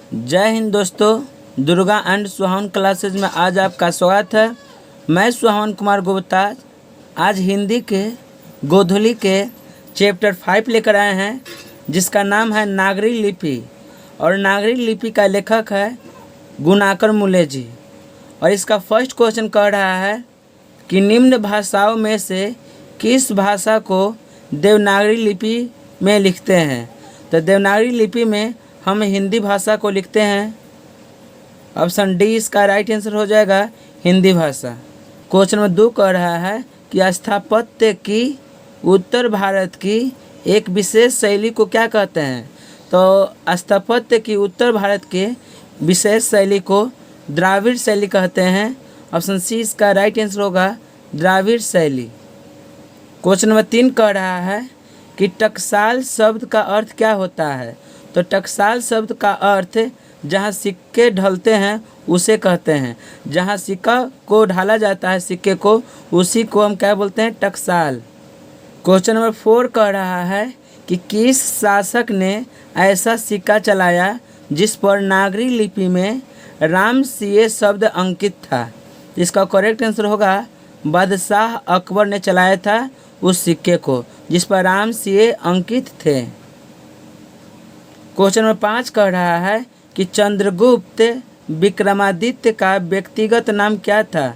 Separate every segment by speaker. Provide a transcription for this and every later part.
Speaker 1: जय हिंद दोस्तों, दुर्गा एंड सुहावन क्लासेज में आज आपका स्वागत है। मैं सुहावन कुमार गुप्ता आज हिंदी के गोधुली के चैप्टर 5 लेकर आए हैं, जिसका नाम है नागरी लिपि। और नागरी लिपि का लेखक है गुणाकर मूले जी। और इसका फर्स्ट क्वेश्चन कह रहा है कि निम्न भाषाओं में से किस भाषा को देवनागरी लिपि में लिखते हैं। तो देवनागरी लिपि में हम हिंदी भाषा को लिखते हैं। ऑप्शन डी इसका राइट आंसर हो जाएगा, हिंदी भाषा। क्वेश्चन नंबर 2 कह रहा है कि स्थापत्य की उत्तर भारत की एक विशेष शैली को क्या कहते हैं। तो स्थापत्य की उत्तर भारत के विशेष शैली को द्राविड़ शैली कहते हैं। ऑप्शन सी इसका राइट आंसर होगा, द्राविड़ शैली। क्वेश्चन नंबर 3 कह रहा है कि टकसाल शब्द का अर्थ क्या होता है। तो टकसाल शब्द का अर्थ जहाँ सिक्के ढलते हैं उसे कहते हैं। जहाँ सिक्का को ढाला जाता है सिक्के को, उसी को हम क्या बोलते हैं, टकसाल। क्वेश्चन नंबर 4 कह रहा है कि किस शासक ने ऐसा सिक्का चलाया जिस पर नागरी लिपि में राम सीए शब्द अंकित था। इसका करेक्ट आंसर होगा, बादशाह अकबर ने चलाया था उस सिक्के को जिस पर राम सीए अंकित थे। क्वेश्चन नंबर 5 कह रहा है कि चंद्रगुप्त विक्रमादित्य का व्यक्तिगत नाम क्या था।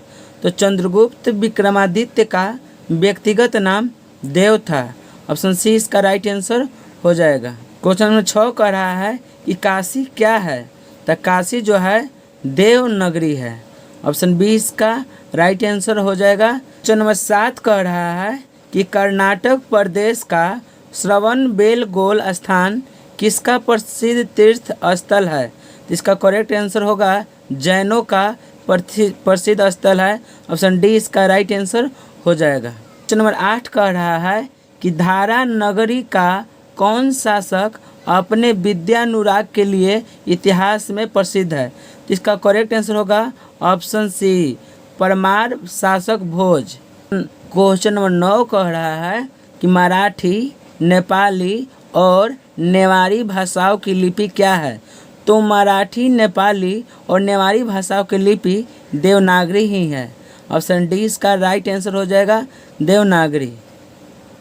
Speaker 1: तो चंद्रगुप्त विक्रमादित्य का व्यक्तिगत नाम देव था। ऑप्शन सी इसका राइट आंसर हो जाएगा। क्वेश्चन नंबर 6 कह रहा है कि काशी क्या है। तो काशी जो है देव नगरी है। ऑप्शन बी इसका राइट आंसर हो जाएगा। क्वेश्चन नंबर 7 कह रहा है कि कर्नाटक प्रदेश का श्रवणबेलगोल स्थान किसका प्रसिद्ध तीर्थ स्थल है। इसका करेक्ट आंसर होगा, जैनों का प्रसिद्ध स्थल है। ऑप्शन डी इसका राइट आंसर हो जाएगा। क्वेश्चन नंबर 8 कह रहा है कि धारा नगरी का कौन शासक अपने विद्यानुराग के लिए इतिहास में प्रसिद्ध है। इसका करेक्ट आंसर होगा ऑप्शन सी, परमार शासक भोज। क्वेश्चन नंबर 9 कह रहा है कि मराठी, नेपाली और नेवारी भाषाओं की लिपि क्या है। तो मराठी, नेपाली और नेवारी भाषाओं की लिपि देवनागरी ही है। ऑप्शन डी इसका राइट आंसर हो जाएगा, देवनागरी।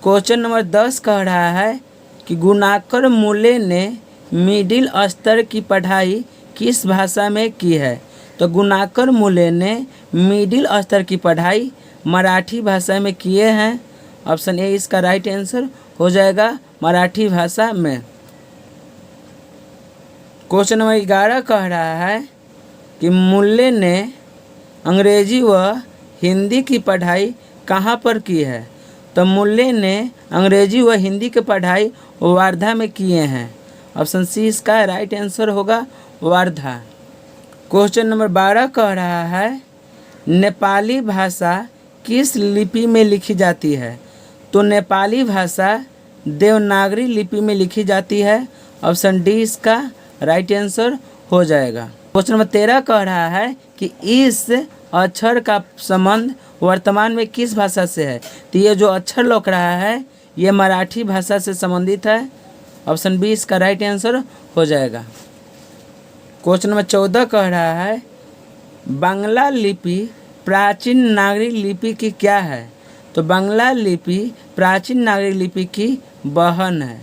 Speaker 1: क्वेश्चन नंबर 10 कह रहा है कि गुणाकर मूले ने मिडिल स्तर की पढ़ाई किस भाषा में की है। तो गुणाकर मूले ने मिडिल स्तर की पढ़ाई मराठी भाषा में किए हैं। ऑप्शन ए इसका राइट आंसर हो जाएगा, मराठी भाषा में। क्वेश्चन नंबर 11 कह रहा है कि मूले ने अंग्रेजी व हिंदी की पढ़ाई कहाँ पर की है। तो मूले ने अंग्रेजी व हिंदी की पढ़ाई वार्धा में किए हैं। ऑप्शन सी इसका राइट आंसर होगा, वार्धा। क्वेश्चन नंबर 12 कह रहा है नेपाली भाषा किस लिपि में लिखी जाती है। तो नेपाली भाषा देवनागरी लिपि में लिखी जाती है। ऑप्शन डी इसका राइट आंसर हो जाएगा। क्वेश्चन नंबर 13 कह रहा है कि इस अक्षर का संबंध वर्तमान में किस भाषा से है। तो ये जो अक्षर लौक रहा है ये मराठी भाषा से संबंधित है। ऑप्शन बी इसका राइट आंसर हो जाएगा। क्वेश्चन नंबर 14 कह रहा है बांग्ला लिपि प्राचीन नागरी लिपि की क्या है। तो बांग्ला लिपि प्राचीन नागरी लिपि की बहन है।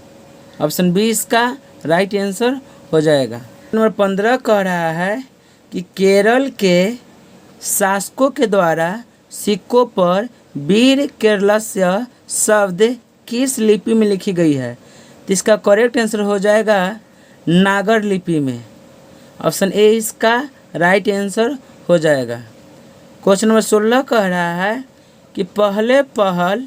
Speaker 1: ऑप्शन बी इसका राइट आंसर हो जाएगा। नंबर 15 कह रहा है कि केरल के शासकों के द्वारा सिक्कों पर वीर केरलस्य शब्द किस लिपि में लिखी गई है। तो इसका करेक्ट आंसर हो जाएगा, नागर लिपि में। ऑप्शन ए इसका राइट आंसर हो जाएगा। क्वेश्चन नंबर 16 कह रहा है कि पहले पहल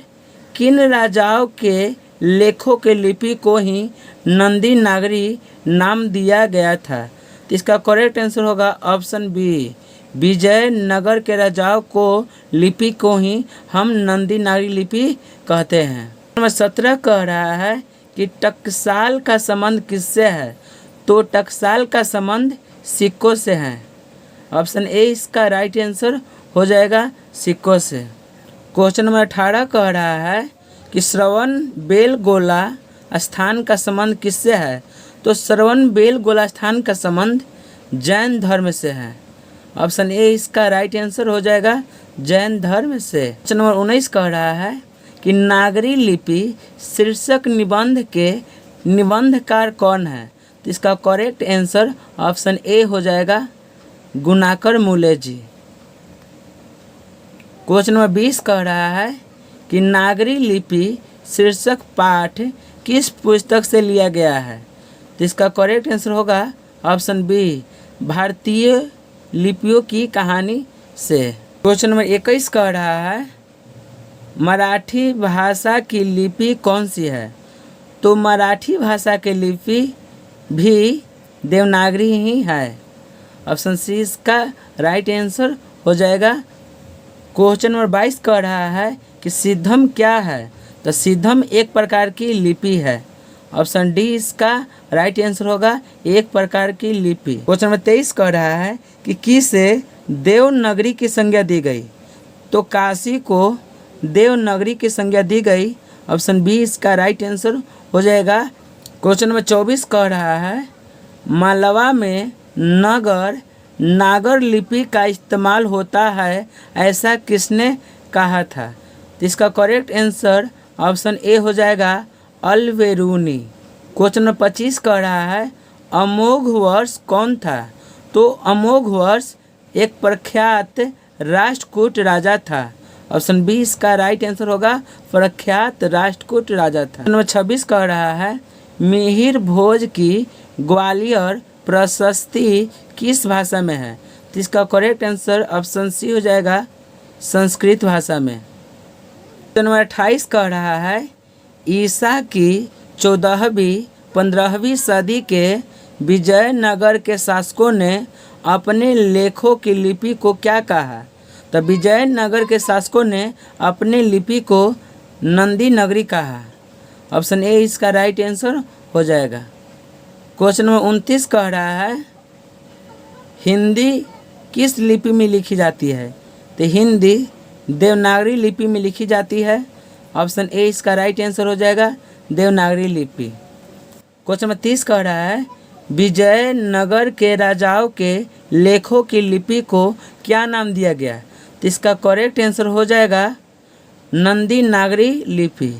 Speaker 1: किन राजाओं के लेखों के लिपि को ही नंदी नागरी नाम दिया गया था। तो इसका करेक्ट आंसर होगा ऑप्शन बी, विजयनगर के राजाओं को लिपि को ही हम नंदी नागरी लिपि कहते हैं। नंबर 17 कह रहा है कि टकसाल का संबंध किससे है। तो टकसाल का संबंध सिक्कों से है। ऑप्शन ए इसका राइट आंसर हो जाएगा, सिक्कों से। क्वेश्चन नंबर 18 कह रहा है कि श्रवणबेलगोला स्थान का संबंध किससे है। तो श्रवण बेल गोलास्थान का संबंध जैन धर्म से है। ऑप्शन ए इसका राइट आंसर हो जाएगा, जैन धर्म से। क्वेश्चन नंबर 19 कह रहा है कि नागरी लिपि शीर्षक निबंध के निबंधकार कौन है? तो इसका करेक्ट आंसर ऑप्शन ए हो जाएगा, गुणाकर मूले जी। क्वेश्चन नंबर 20 कह रहा है कि नागरी लिपि शीर्षक पाठ किस पुस्तक से लिया गया है? तो इसका करेक्ट आंसर होगा ऑप्शन बी, भारतीय लिपियों की कहानी से। क्वेश्चन नंबर 21 कह रहा है मराठी भाषा की लिपि कौन सी है? तो मराठी भाषा की लिपि भी देवनागरी ही है। ऑप्शन सी इसका राइट आंसर हो जाएगा। क्वेश्चन नंबर 22 कह रहा है कि सिद्धम क्या है? तो सिद्धम एक प्रकार की लिपि है। ऑप्शन डी इसका राइट आंसर होगा, एक प्रकार की लिपि। क्वेश्चन नंबर 23 कह रहा है कि किसे देवनागरी की संज्ञा दी गई? तो काशी को देवनागरी की संज्ञा दी गई। ऑप्शन बी इसका राइट आंसर हो जाएगा। क्वेश्चन नंबर 24 कह रहा है मालवा में नागर लिपि का इस्तेमाल होता है, ऐसा किसने कहा था? तो इसका करेक्ट आंसर ऑप्शन ए हो जाएगा, अल्बेरूनी। क्वेश्चन नंबर 25 कह रहा है अमोघ वर्ष कौन था? तो अमोघ वर्ष एक प्रख्यात राष्ट्रकूट राजा था। ऑप्शन बी इसका राइट आंसर होगा, प्रख्यात राष्ट्रकूट राजा था। नंबर 26 कह रहा है मिहिर भोज की ग्वालियर प्रशस्ति किस भाषा में है? तो इसका करेक्ट आंसर ऑप्शन सी हो जाएगा, संस्कृत भाषा में। नंबर 28 कह रहा है ईसा की 14वीं 15वीं सदी के विजयनगर के शासकों ने अपने लेखों की लिपि को क्या कहा? तो विजयनगर के शासकों ने अपने लिपि को नंदी नगरी कहा। ऑप्शन ए इसका राइट आंसर हो जाएगा। क्वेश्चन नंबर 29 कह रहा है हिंदी किस लिपि में लिखी जाती है? तो हिंदी देवनागरी लिपि में लिखी जाती है। ऑप्शन ए इसका राइट आंसर हो जाएगा, देवनागरी लिपि। क्वेश्चन नंबर 30 कह रहा है विजयनगर के राजाओं के लेखों की लिपि को क्या नाम दिया गया? तो इसका करेक्ट आंसर हो जाएगा नंदी नागरी लिपि।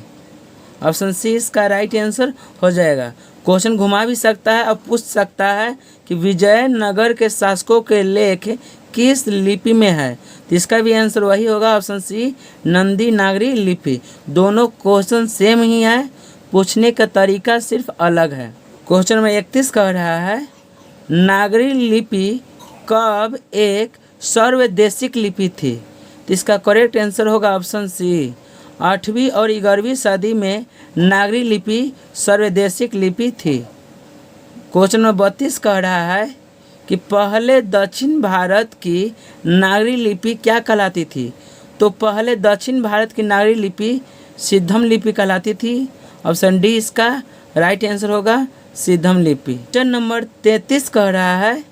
Speaker 1: ऑप्शन सी इसका राइट आंसर हो जाएगा। क्वेश्चन घुमा भी सकता है और पूछ सकता है कि विजयनगर के शासकों के लेख किस लिपि में है? तो इसका भी आंसर वही होगा, ऑप्शन सी नंदी नागरी लिपि। दोनों क्वेश्चन सेम ही है, पूछने का तरीका सिर्फ अलग है। क्वेश्चन नंबर 31 कह रहा है नागरी लिपि कब एक सर्वदेशिक लिपि थी? तो इसका करेक्ट आंसर होगा ऑप्शन सी 8वीं और 11वीं सदी में नागरी लिपि सर्वदेशिक लिपि थी। क्वेश्चन नंबर 32 कह रहा है कि पहले दक्षिण भारत की नागरी लिपि क्या कहलाती थी? तो पहले दक्षिण भारत की नागरी लिपि सिद्धम लिपि कहलाती थी। ऑप्शन डी इसका राइट आंसर होगा, सिद्धम लिपि। क्वेश्चन नंबर 33 कह रहा है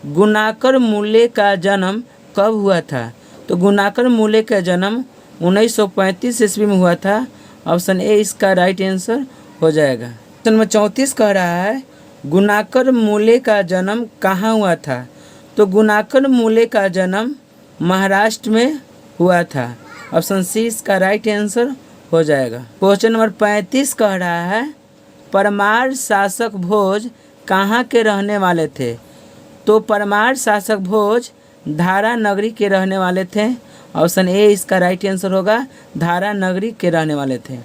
Speaker 1: गुणाकर मूले का जन्म कब हुआ था? तो गुणाकर मूले का जन्म 1935 ईस्वी में हुआ था। ऑप्शन ए इसका राइट आंसर हो जाएगा। क्वेश्चन नंबर 34 कह रहा है गुणाकर मूले का जन्म कहाँ हुआ था? तो गुणाकर मूले का जन्म महाराष्ट्र में हुआ था। ऑप्शन सी इसका राइट आंसर हो जाएगा। क्वेश्चन नंबर 35 कह रहा है परमार शासक भोज कहाँ के रहने वाले थे? तो परमार शासक भोज धारा नगरी के रहने वाले थे। ऑप्शन ए इसका राइट आंसर होगा, धारा नगरी के रहने वाले थे।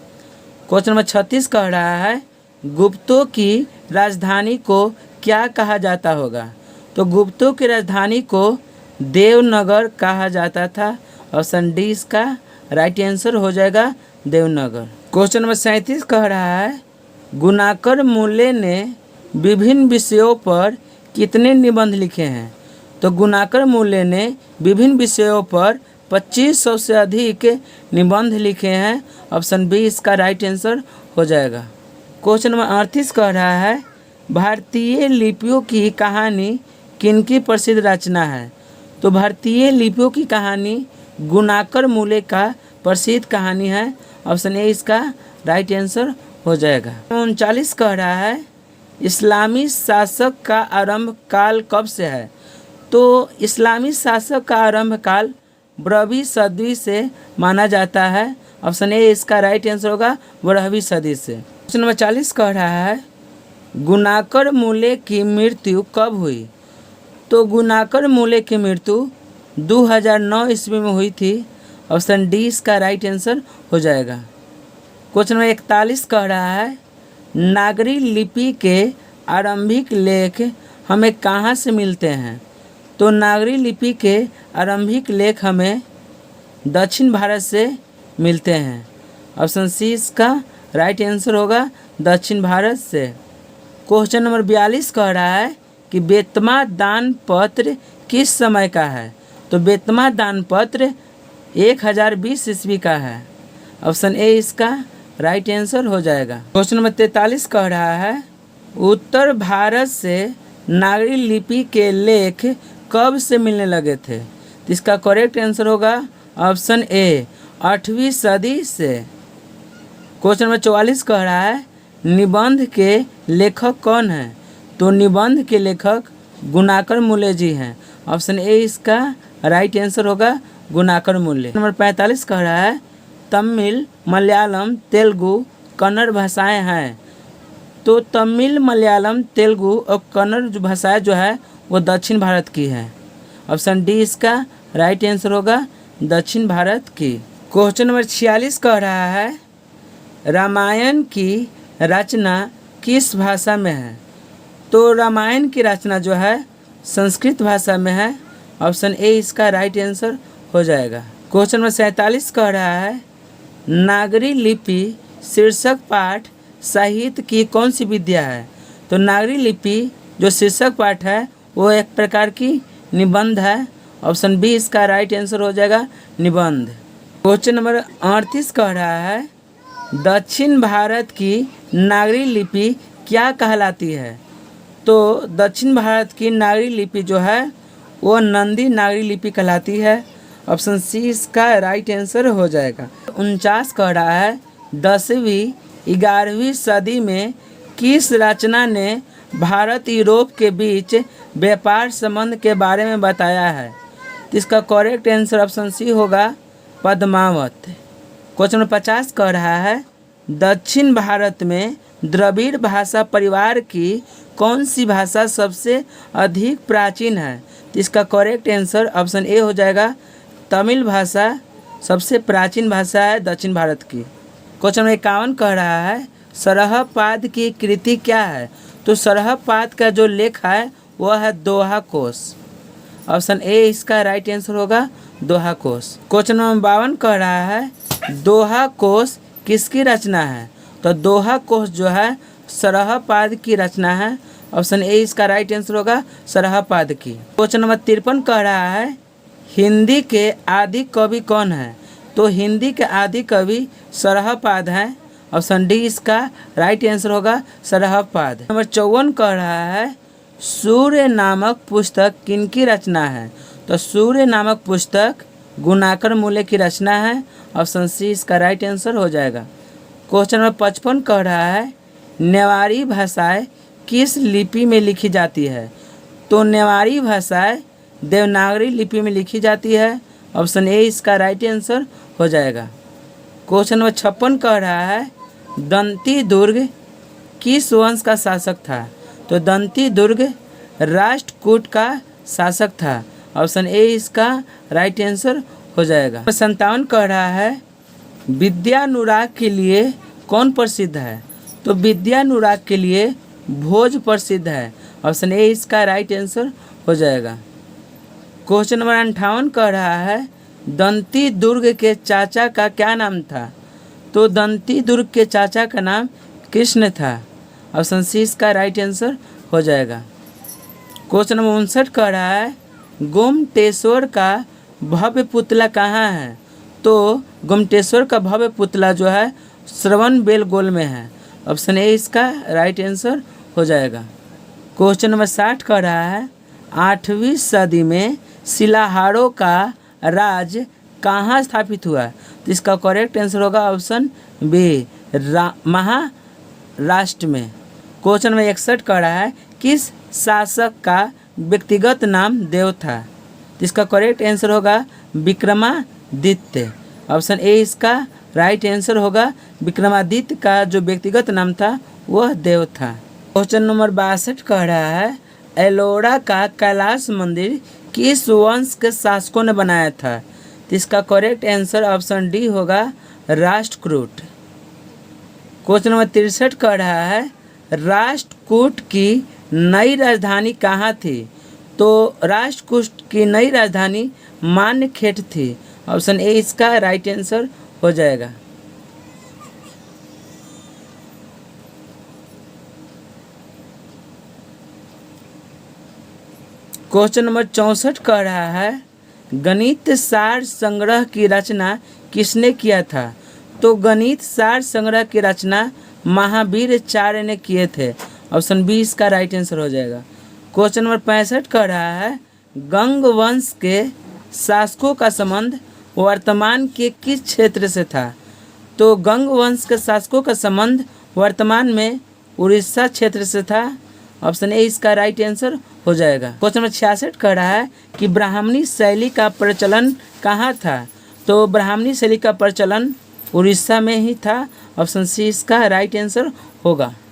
Speaker 1: क्वेश्चन नंबर 36 कह रहा है गुप्तों की राजधानी को क्या कहा जाता होगा? तो गुप्तों की राजधानी को देवनगर कहा जाता था। ऑप्शन डी इसका राइट आंसर हो जाएगा, देवनगर। क्वेश्चन नंबर 37 कह रहा है गुणाकर मूले ने विभिन्न विषयों पर कितने निबंध लिखे हैं? तो गुणाकर मूले ने विभिन्न विषयों पर 2500 से अधिक निबंध लिखे हैं। ऑप्शन बी इसका राइट आंसर हो जाएगा। क्वेश्चन नंबर 38 कह रहा है भारतीय लिपियों की कहानी किनकी प्रसिद्ध रचना है? तो भारतीय लिपियों की कहानी गुणाकर मूले का प्रसिद्ध कहानी है। ऑप्शन ए इसका राइट आंसर हो जाएगा। 39 कह रहा है इस्लामी शासक का आरंभ काल कब से है? तो इस्लामी शासक का आरंभ काल 12वीं सदी से माना जाता है। ऑप्शन ए इसका राइट आंसर होगा 12वीं सदी से। क्वेश्चन नंबर 40 कह रहा है गुणाकर मूले की मृत्यु कब हुई? तो गुणाकर मूले की मृत्यु 2009 ईस्वी में हुई थी। ऑप्शन डी इसका राइट आंसर हो जाएगा। क्वेश्चन नंबर 41 कह रहा है नागरी लिपि के आरंभिक लेख हमें कहाँ से मिलते हैं? तो नागरी लिपि के आरंभिक लेख हमें दक्षिण भारत से मिलते हैं। ऑप्शन सी इसका राइट आंसर होगा दक्षिण भारत से। क्वेश्चन नंबर 42 कह रहा है कि बेतमा दान पत्र किस समय का है? तो बेतमा दान पत्र 1020 ईस्वी का है। ऑप्शन ए इसका राइट आंसर हो जाएगा। क्वेश्चन नंबर 43 कह रहा है उत्तर भारत से नागरी लिपि के लेख कब से मिलने लगे थे? तो इसका करेक्ट आंसर होगा ऑप्शन ए 8वीं सदी से। क्वेश्चन नंबर 44 कह रहा है निबंध के लेखक कौन हैं? तो निबंध के लेखक गुणाकर मूले जी हैं। ऑप्शन ए इसका राइट आंसर होगा गुणाकर मूले। नंबर 45 कह रहा है तमिल, मलयालम, तेलुगु, कन्नड़ भाषाएं हैं। तो तमिल, मलयालम, तेलुगु और कन्नड़ जो भाषाएं जो है वो दक्षिण भारत की है। ऑप्शन डी इसका राइट आंसर होगा दक्षिण भारत की। क्वेश्चन नंबर 46 कह रहा है रामायण की रचना किस भाषा में है? तो रामायण की रचना जो है संस्कृत भाषा में है। ऑप्शन ए इसका राइट आंसर हो जाएगा। क्वेश्चन नंबर 47 कह रहा है नागरी लिपि शीर्षक पाठ साहित्य की कौन सी विद्या है? तो नागरी लिपि जो शीर्षक पाठ है वो एक प्रकार की निबंध है। ऑप्शन बी इसका राइट आंसर हो जाएगा निबंध। क्वेश्चन नंबर 38 कह रहा है दक्षिण भारत की नागरी लिपि क्या कहलाती है? तो दक्षिण भारत की नागरी लिपि जो है वो नंदी नागरी लिपि कहलाती है। ऑप्शन सी इसका राइट आंसर हो जाएगा। 49 कह रहा है 10वीं 11वीं सदी में किस रचना ने भारत यूरोप के बीच व्यापार संबंध के बारे में बताया है? तो इसका करेक्ट आंसर ऑप्शन सी होगा पद्मावत। क्वेश्चन नंबर 50 कह रहा है दक्षिण भारत में द्रविड़ भाषा परिवार की कौन सी भाषा सबसे अधिक प्राचीन है? तो इसका करेक्ट आंसर ऑप्शन ए हो जाएगा तमिल भाषा सबसे प्राचीन भाषा है दक्षिण भारत की। क्वेश्चन नंबर 51 कह रहा है सरहपाद की कृति क्या है? तो सरहपाद का जो लेख है वह है दोहा कोश। ऑप्शन ए इसका राइट आंसर होगा दोहा कोश। क्वेश्चन नंबर 52 कह रहा है दोहा कोश किसकी रचना है? तो दोहा कोश जो है सरहपाद की रचना है। ऑप्शन ए इसका राइट आंसर होगा सरहपाद की। क्वेश्चन नंबर 53 कह रहा है हिंदी के आदि कवि कौन है? तो हिंदी के आदि कवि सरहपाद हैं। ऑप्शन डी इसका राइट आंसर होगा सरहपाद। नंबर 54 कह रहा है सूर्य नामक पुस्तक किनकी रचना है? तो सूर्य नामक पुस्तक गुणाकर मूले की रचना है। ऑप्शन सी इसका राइट आंसर हो जाएगा। क्वेश्चन नंबर 55 कह रहा है नेवारी भाषाएं किस लिपि में लिखी जाती है? तो नेवारी भाषाएं देवनागरी लिपि में लिखी जाती है। ऑप्शन ए इसका राइट आंसर हो जाएगा। क्वेश्चन नंबर 56 कह रहा है दंती दुर्ग किस वंश का शासक था? तो दंती दुर्ग राष्ट्रकूट का शासक था। ऑप्शन ए इसका राइट आंसर हो जाएगा। 57 कह रहा है विद्यानुराग के लिए कौन प्रसिद्ध है? तो विद्यानुराग के लिए भोज प्रसिद्ध है। ऑप्शन ए इसका राइट आंसर हो जाएगा। क्वेश्चन नंबर 58 कह रहा है दंती दुर्ग के चाचा का क्या नाम था? तो दंती दुर्ग के चाचा का नाम कृष्ण था। ऑप्शन सी इसका राइट आंसर हो जाएगा। क्वेश्चन नंबर 59 कह रहा है गोमटेश्वर का भव्य पुतला कहाँ है? तो गोमटेश्वर का भव्य पुतला जो है श्रवण बेलगोल में है। ऑप्शन ए इसका राइट आंसर हो जाएगा। क्वेश्चन नंबर 60 कह रहा है 8वीं सदी में शिलाहारों का राज कहाँ स्थापित हुआ? तो इसका करेक्ट आंसर होगा ऑप्शन बी महाराष्ट्र में। क्वेश्चन नंबर 61 कह रहा है किस शासक का व्यक्तिगत नाम देव था? तो इसका करेक्ट आंसर होगा विक्रमादित्य। ऑप्शन ए इसका राइट आंसर होगा। विक्रमादित्य का जो व्यक्तिगत नाम था वह देव था। क्वेश्चन नंबर 62 कह रहा है एलोरा का कैलाश मंदिर किस वंश के शासकों ने बनाया था? तो इसका करेक्ट आंसर ऑप्शन डी होगा राष्ट्रकूट। क्वेश्चन नंबर 63 कह रहा है राष्ट्रकूट की नई राजधानी कहाँ थी? तो राष्ट्रकूट की नई राजधानी मान्यखेट थी। ऑप्शन ए इसका राइट आंसर हो जाएगा। क्वेश्चन नंबर 64 कह रहा है गणित सार संग्रह की रचना किसने किया था? तो गणित सार संग्रह की रचना महावीराचार्य ने किए थे। ऑप्शन बी इसका राइट आंसर हो जाएगा। क्वेश्चन नंबर 65 कह रहा है गंग वंश के शासकों का संबंध वर्तमान के किस क्षेत्र से था? तो गंग वंश के शासकों का संबंध वर्तमान में उड़ीसा क्षेत्र से था। ऑप्शन ए इसका राइट आंसर हो जाएगा। क्वेश्चन नंबर 66 कह रहा है कि ब्राह्मणी शैली का प्रचलन कहाँ था? तो ब्राह्मणी शैली का प्रचलन उड़ीसा में ही था। ऑप्शन सी इसका राइट आंसर होगा।